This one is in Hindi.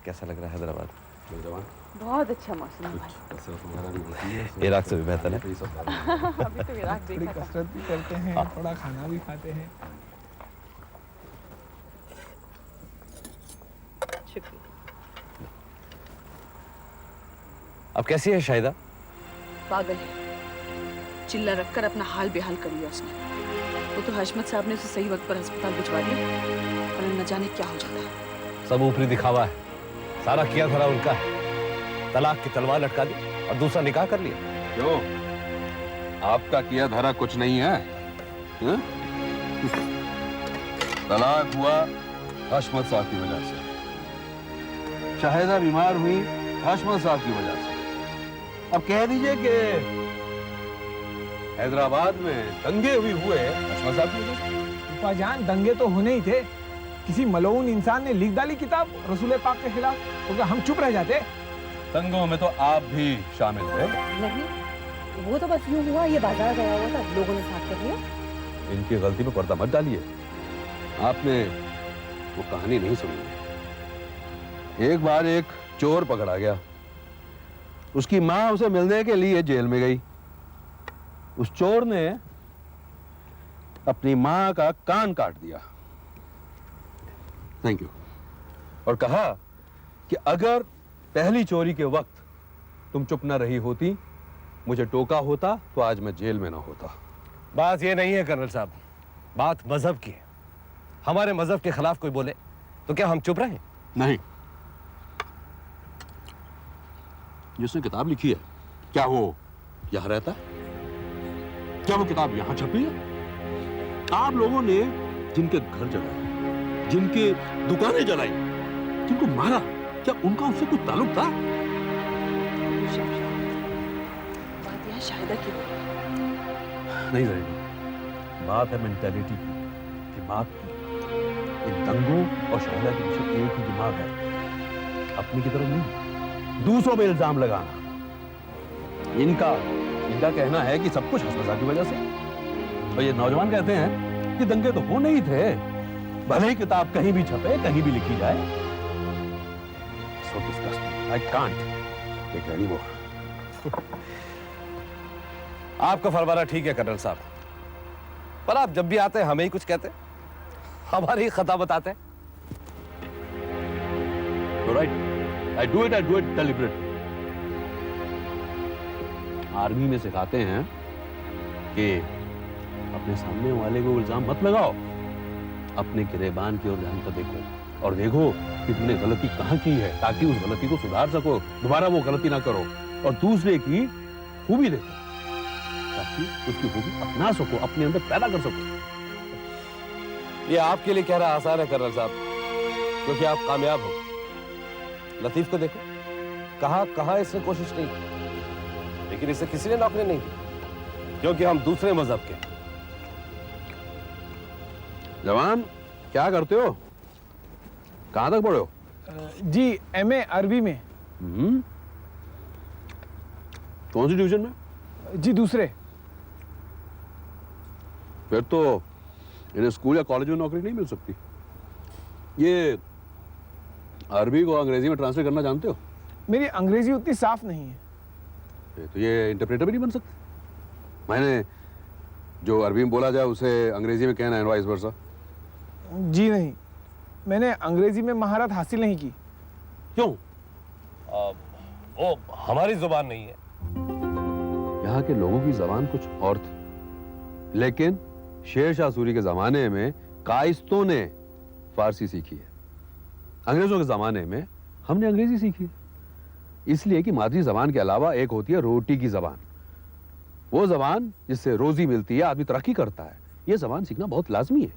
कैसा लग रहा है हैदराबाद? बहुत अच्छा मौसम है भाई। इराक से भी बेहतर है। अभी तो इराक थोड़ी देखा था। कसरत भी करते हैं, थोड़ा खाना भी खाते हैं। शुक्रिया। अब कैसी है शाहिदा? पागल है, चिल्ला रखकर अपना हाल बेहाल कर लिया उसने। वो तो हशमत साहब ने उसे सही वक्त पर अस्पताल भिजवा दिया, और न जाने क्या हो जाता। सब ऊपरी दिखावा है, सारा किया धरा उनका है। तलाक की तलवार लटका दी और दूसरा निकाह कर लिया। क्यों? आपका किया धरा कुछ नहीं है? तलाक हुआ हशमत साहब की वजह से, शाहिदा बीमार हुई हशमत साहब की वजह से। अब कह दीजिए कि हैदराबाद में दंगे भी हुए हशमत साहब की वजह से। अब्बाजान, दंगे तो होने ही थे। किसी मलऊन इंसान ने लिख डाली किताब रसूल पाक के खिलाफ, तो क्या हम चुप रह जाते? दंगों में तो आप भी शामिल थे। नहीं, वो तो बस यूं हुआ, ये बाजार गया हुआ था, लोगों ने साथ कर लिया। इनकी गलती पे पर्दा मत डालिए। आपने वो कहानी नहीं सुनी। एक बार एक चोर पकड़ा गया, उसकी माँ उसे मिलने के लिए जेल में गई। उस चोर ने अपनी माँ का कान काट दिया, थैंक यू, और कहा कि अगर पहली चोरी के वक्त तुम चुप न रही होती, मुझे टोका होता, तो आज मैं जेल में ना होता। बात ये नहीं है कर्नल साहब, बात मजहब की है। हमारे मजहब के खिलाफ कोई बोले तो क्या हम चुप रहें? नहीं, जिसने किताब लिखी है, क्या वो यहां रहता है? क्या वो किताब यहां छपी है? आप लोगों ने जिनके घर जलाए, जिनके दुकानें जलाई, जिनको मारा, क्या उनका उससे कुछ ताल्लुक था? बात यहाँ शाहिदा की हो। नहीं जरूरी, बात है मेंटेलिटी की, दिमाग की। इन दंगों और शाहिदा के पीछे एक ही दिमाग है, अपनी की तरफ नहीं, दूसरों पे इल्जाम लगाना। इनका कहना है कि सब कुछ हसमत की वजह से, और ये नौजवान कहते हैं कि दंगे तो होने ही थे, भले ही किताब कहीं भी छपे, कहीं भी लिखी जाए। So disgusting. I can't take it anymore. आपका फरमाना ठीक है कर्नल साहब, पर आप जब भी आते हैं हमें ही कुछ कहते, हमारी ही खता बताते। Right. I do it deliberately. Army में सिखाते हैं कि अपने सामने वाले को इल्जाम मत लगाओ, अपने गिरेबान की ओर ध्यान कर देखो, और देखो कि तुमने गलती कहां की है, ताकि उस गलती को सुधार सको, दोबारा वो गलती ना करो। और दूसरे की खूबी देखो, ताकि उसकी खूबी अपना सको, अपने अंदर पैदा कर सको। ये आपके लिए कहना आसान है कर्नल साहब, क्योंकि आप कामयाब हो। लतीफ को देखो, कहां इसने कोशिश नहीं की, लेकिन इसे किसी ने नौकरी नहीं दी, क्योंकि हम दूसरे मजहब के। जवान, क्या करते हो? कहां तक पढ़े हो? जी, MA अरबी में। कौन सी डिवीजन में? जी, दूसरे। फिर तो इन्हें स्कूल या कॉलेज में नौकरी नहीं मिल सकती। ये अरबी को अंग्रेजी में ट्रांसलेट करना जानते हो? मेरी अंग्रेजी उतनी साफ नहीं है। तो ये इंटरप्रेटर भी नहीं बन सकते? मैंने जो अरबी में बोला जाए उसे अंग्रेजी में कहना है, वाइस वर्सा। जी नहीं, मैंने अंग्रेजी में महारत हासिल नहीं की। क्यों? वो हमारी जुबान नहीं है। यहाँ के लोगों की जबान कुछ और थी, लेकिन शेर शाह सूरी के जमाने में कायस्तों ने फारसी सीखी है। अंग्रेजों के जमाने में हमने अंग्रेजी सीखी है, इसलिए कि मादरी जबान के अलावा एक होती है रोटी की जबान। वो जबान जिससे रोजी मिलती है, आदमी तरक्की करता है। ये जबान सीखना बहुत लाजमी है।